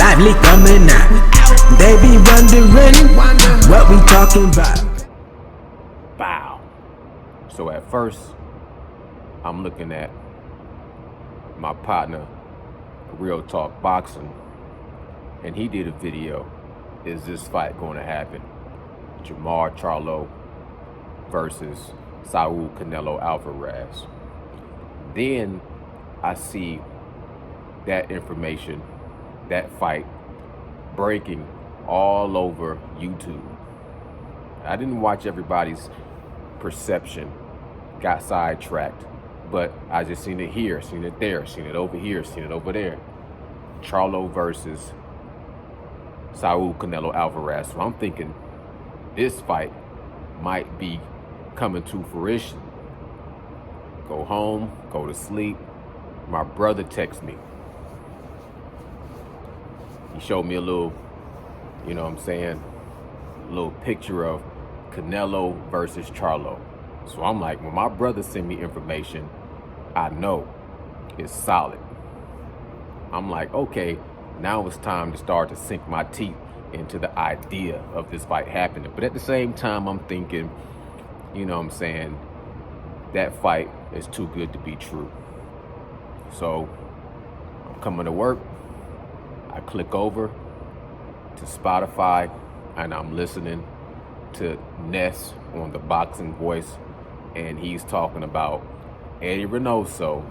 lively coming out. They be wondering what we talking about. Bow. So at first, I'm looking at my partner, Real Talk Boxing, and he did a video. Is this fight going to happen? Charlo versus Saul Canelo Alvarez. Then I see that information, that fight, breaking all over YouTube. I didn't watch everybody's perception, got sidetracked, but I just seen it here, seen it there, seen it over here, seen it over there. Charlo versus Saul Canelo Alvarez. So I'm thinking this fight might be coming to fruition. Go home, go to sleep. My brother texts me. He showed me a little, a little picture of Canelo versus Charlo. So I'm like, when my brother sent me information, I know it's solid. I'm like, okay, now it's time to start to sink my teeth into the idea of this fight happening. But at the same time, I'm thinking, that fight is too good to be true. So I'm coming to work. I click over to Spotify and I'm listening to Ness on the Boxing Voice, and he's talking about Eddie Reynoso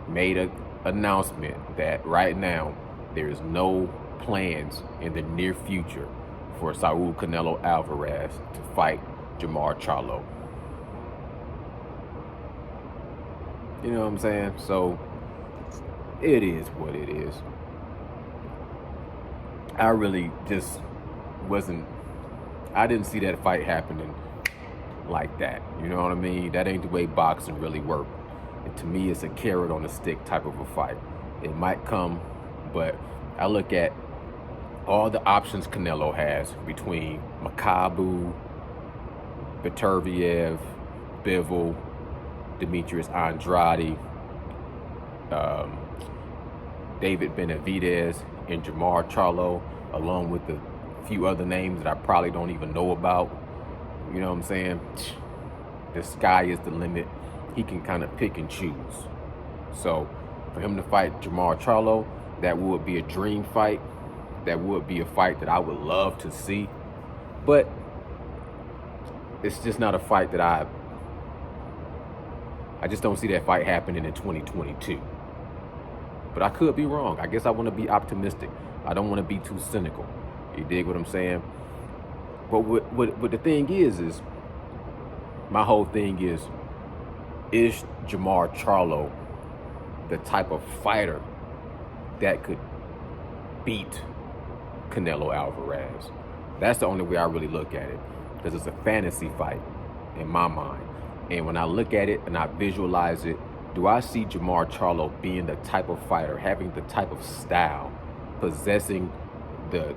made an announcement that right now there is no plans in the near future for Saul Canelo Alvarez to fight Charlo. You know what I'm saying? So it is what it is. I really just I didn't see that fight happening like that. You know what I mean? That ain't the way boxing really works. And to me, it's a carrot on a stick type of a fight. It might come, but I look at all the options Canelo has between Makabu, Beterbiev, Bivol, Demetrius Andrade, David Benavidez, and Charlo, along with a few other names that I probably don't even know about. You know what I'm saying? The sky is the limit. He can kind of pick and choose. So for him to fight Charlo, that would be a dream fight. That would be a fight that I would love to see. But it's just not a fight that I just don't see that fight happening in 2022. But I could be wrong. I guess I want to be optimistic. I don't want to be too cynical. You dig what I'm saying? But what the thing is my whole thing is Charlo the type of fighter that could beat Canelo Alvarez? That's the only way I really look at it, because it's a fantasy fight in my mind. And when I look at it and I visualize it, do I see Charlo being the type of fighter, having the type of style, possessing the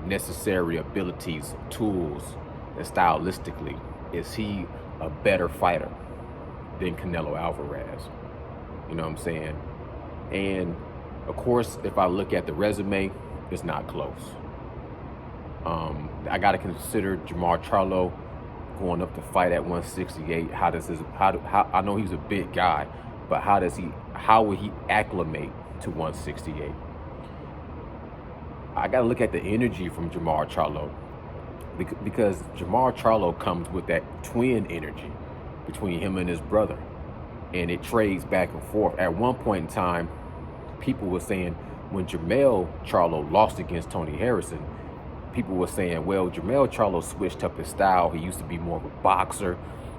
necessary abilities, tools, and stylistically, is he a better fighter than Canelo Alvarez? You know what I'm saying? And of course, if I look at the resume, it's not close. I got to consider Charlo going up to fight at 168. How I know he's a big guy, but how will he acclimate to 168? I got to look at the energy from Charlo, because Charlo comes with that twin energy between him and his brother, and it trades back and forth. At one point in time, people were saying when Charlo lost against Tony Harrison, people were saying, well, Charlo switched up his style. He used to be more of a boxer.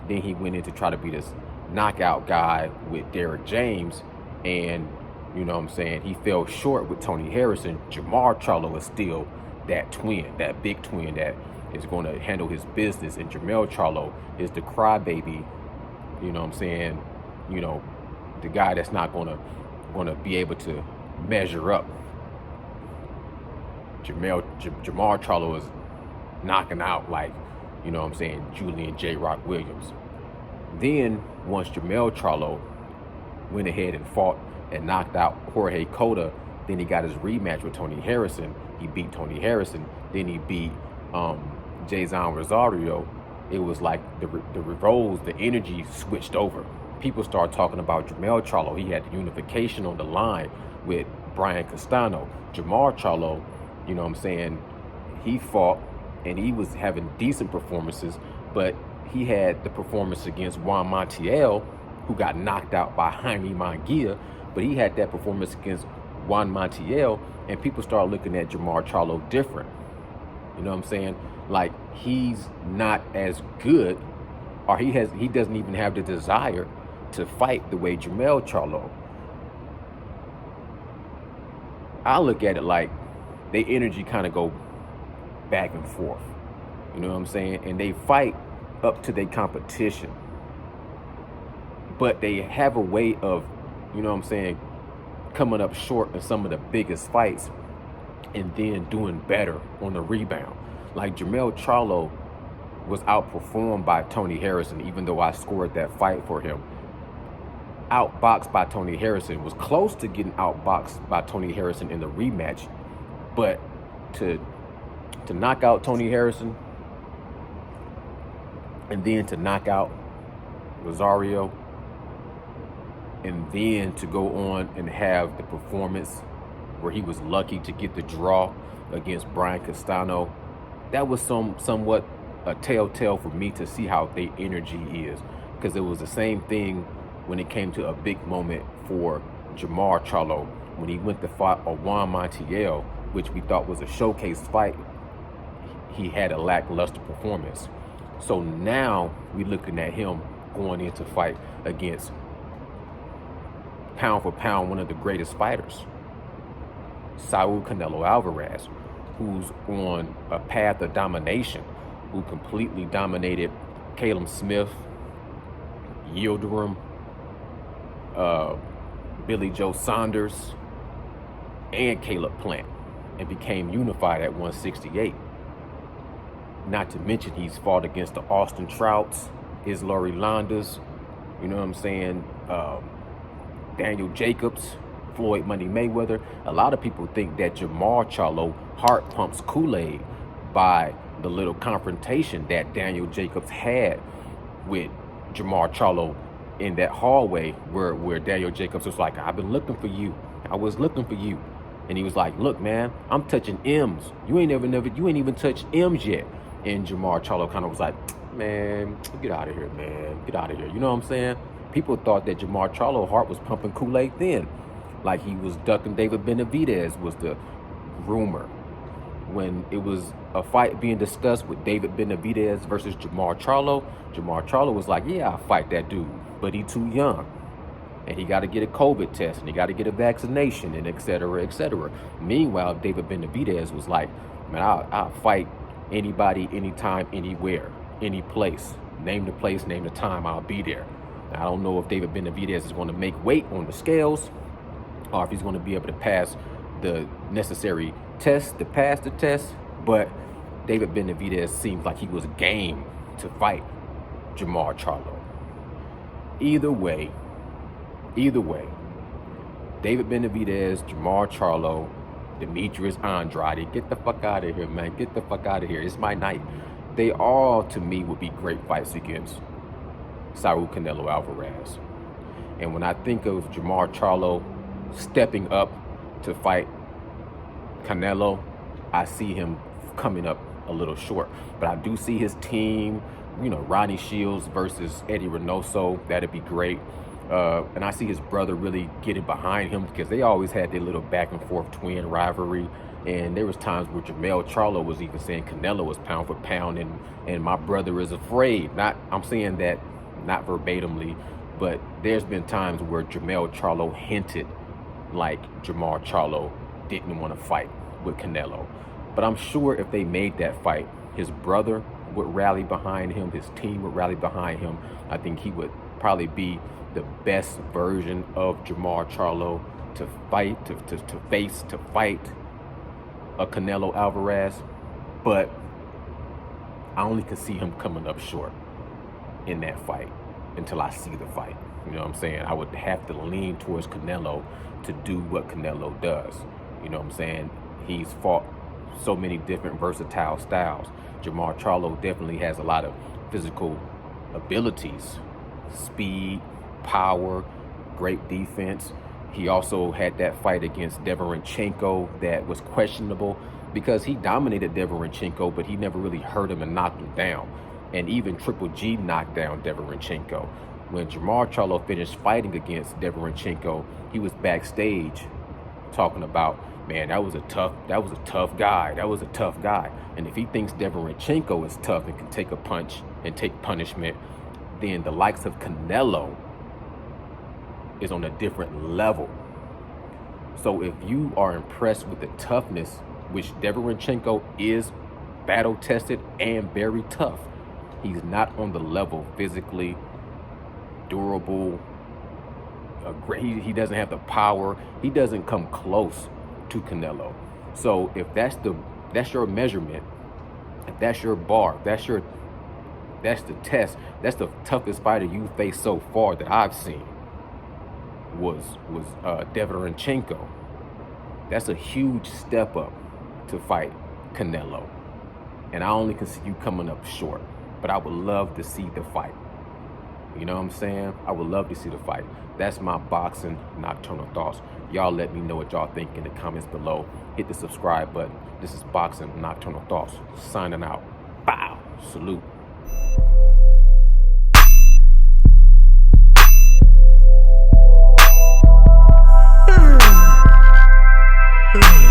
Then he went in to try to be this knockout guy with Derrick James. And, you know what I'm saying, he fell short with Tony Harrison. Charlo is still that twin, that big twin that is going to handle his business. And Charlo is the crybaby, you know what I'm saying, the guy that's not going to be able to measure up. Charlo is knocking out, like, you know what I'm saying, Julian J. Rock Williams. Then once Charlo went ahead and fought and knocked out Jorge Cota Then he got his rematch with Tony Harrison. He beat Tony Harrison. Then he beat Jason Rosario. It was like the roles, the energy switched over. People started talking about Jermell Charlo. He had the unification on the line with Brian Castano. Jermall Charlo, you know what I'm saying, he fought and he was having decent performances, but he had the performance against Juan Montiel, who got knocked out by Jaime Munguia, but he had that performance against Juan Montiel, and people started looking at Jermall Charlo different. You know what I'm saying? Like, he's not as good, or he doesn't even have the desire to fight the way Jermell Charlo. I look at it like their energy kind of go back and forth. You know what I'm saying? And they fight up to their competition. But they have a way of, you know what I'm saying, coming up short in some of the biggest fights and then doing better on the rebound. Like, Jermell Charlo was outperformed by Tony Harrison, even though I scored that fight for him. Outboxed by Tony Harrison, was close to getting outboxed by Tony Harrison in the rematch, but to knock out Tony Harrison and then to knock out Rosario and then to go on and have the performance where he was lucky to get the draw against Brian Castano, that was somewhat a telltale for me to see how their energy is, because it was the same thing when it came to a big moment for Jermall Charlo when he went to fight Juan Montiel, which we thought was a showcase fight. He had a lackluster performance. So now we're looking at him going into fight against, pound for pound, one of the greatest fighters, Saul Canelo Alvarez, who's on a path of domination, who completely dominated Caleb Smith, Yildirim, Billy Joe Saunders, and Caleb Plant, and became unified at 168. Not to mention he's fought against the Austin Trouts, Islori Londas, you know what I'm saying, Daniel Jacobs, Floyd Money Mayweather. A lot of people think that Jermall Charlo heart pumps Kool-Aid by the little confrontation that Daniel Jacobs had with Jermall Charlo in that hallway where Daniel Jacobs was like, I've been looking for you. I was looking for you. And he was like, look, man, I'm touching M's. You ain't even touched M's yet. And Jermall Charlo kind of was like, man, get out of here, man. Get out of here. You know what I'm saying? People thought that Jermall Charlo's heart was pumping Kool-Aid then. Like he was ducking David Benavidez was the rumor. When it was a fight being discussed with David Benavidez versus Jermall Charlo was like, yeah, I'll fight that dude, but he too young. And he got to get a COVID test, and he got to get a vaccination, and et cetera, et cetera. Meanwhile, David Benavidez was like, man, I'll fight anybody, anytime, anywhere, any place. Name the place, name the time, I'll be there. Now, I don't know if David Benavidez is going to make weight on the scales, or if he's going to be able to pass the necessary test to pass the test, but David Benavidez seems like he was game to fight Jermall Charlo. Either way, David Benavidez, Jermall Charlo, Demetrius Andrade, get the fuck out of here, man. Get the fuck out of here. It's my night. They all, to me, would be great fights against Saul Canelo Alvarez. And when I think of Jermall Charlo stepping up to fight Canelo, I see him coming up a little short. But I do see his team, you know, Ronnie Shields versus Eddie Reynoso. That'd be great. And I see his brother really getting behind him, because they always had their little back and forth twin rivalry. And there was times where Jermall Charlo was even saying Canelo was pound for pound, and my brother is afraid. I'm saying that not verbatimly, but there's been times where Jermall Charlo hinted like Jermall Charlo didn't want to fight with Canelo. But I'm sure if they made that fight, his brother would rally behind him, his team would rally behind him. I think he would probably be the best version of Jermall Charlo to fight, to fight a Canelo Alvarez. But I only can see him coming up short in that fight until I see the fight. You know what I'm saying? I would have to lean towards Canelo to do what Canelo does. You know what I'm saying? He's fought so many different versatile styles. Charlo definitely has a lot of physical abilities, speed, power, great defense. He also had that fight against Deverenchenko that was questionable because he dominated Deverenchenko, but he never really hurt him and knocked him down. And even Triple G knocked down Deverenchenko. When Charlo finished fighting against Deverenchenko, he was backstage talking about, man, that was a tough guy. That was a tough guy. And if he thinks Deverenchenko is tough and can take a punch and take punishment, then the likes of Canelo is on a different level. So if you are impressed with the toughness, which Deverenchenko is battle tested and very tough, he's not on the level physically, durable, he doesn't have the power. He doesn't come close to Canelo. So if that's your measurement, if that's your bar, that's the test, that's the toughest fighter you faced so far that I've seen was Deverenchenko. That's a huge step up to fight Canelo. And I only can see you coming up short. But I would love to see the fight. You know what I'm saying? I would love to see the fight. That's my boxing nocturnal thoughts. Y'all let me know what y'all think in the comments below. Hit the subscribe button. This is Boxing Nocturnal Thoughts. Signing out. Bow. Salute. Hmm.